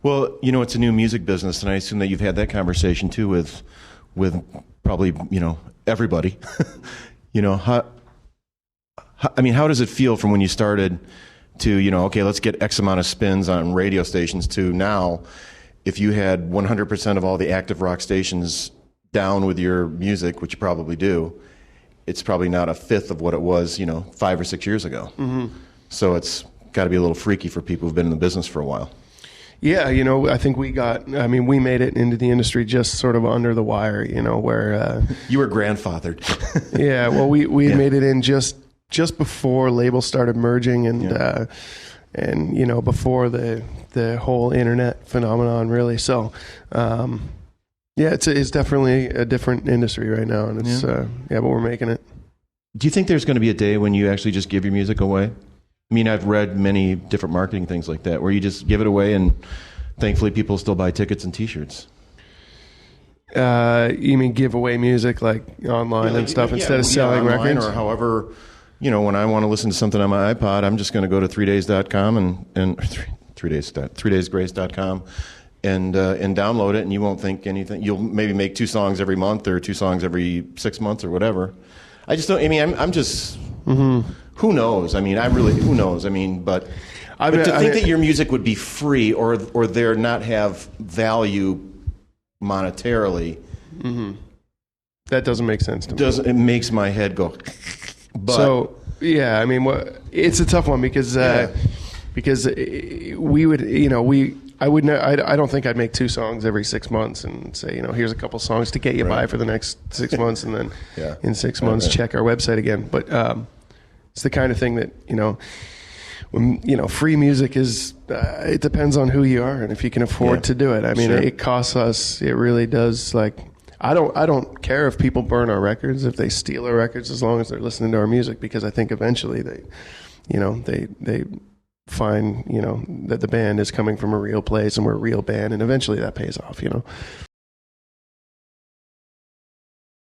Well, it's a new music business, and I assume that you've had that conversation too with probably everybody. How how does it feel from when you started to okay, let's get X amount of spins on radio stations to now, if you had 100% of all the active rock stations down with your music, which you probably do, it's probably not a fifth of what it was 5 or 6 years ago. Mm-hmm. So it's got to be a little freaky for people who've been in the business for a while. Yeah, I think we made it into the industry just sort of under the wire, where... You were grandfathered. Yeah, well, we made it in just before labels started merging and before the whole internet phenomenon, really. So, it's definitely a different industry right now, and it's but we're making it. Do you think there's going to be a day when you actually just give your music away? I mean, I've read many different marketing things like that, where you just give it away, and thankfully people still buy tickets and T-shirts. You mean give away music like online and stuff instead of selling records? Or however, when I want to listen to something on my iPod, I'm just going to go to 3days.com and 3daysgrace.com and download it, and you won't think anything. You'll maybe make 2 songs every month or 2 songs every 6 months or whatever. I just don't. I mean, I'm just. Mm-hmm. Who knows? I mean, who knows? I mean, but to think that your music would be free or there not have value monetarily, mm-hmm. That doesn't make sense to me. It makes my head go. But, so yeah, I mean, it's a tough one because we would, I don't think I'd make 2 songs every 6 months and say, here's a couple songs to get you by for the next 6 months, and then in 6 months check our website again. But it's the kind of thing that when free music is. It depends on who you are and if you can afford to do it. I mean, it costs us. It really does. Like, I don't care if people burn our records, if they steal our records, as long as they're listening to our music, because I think eventually they find that the band is coming from a real place and we're a real band, and eventually that pays off.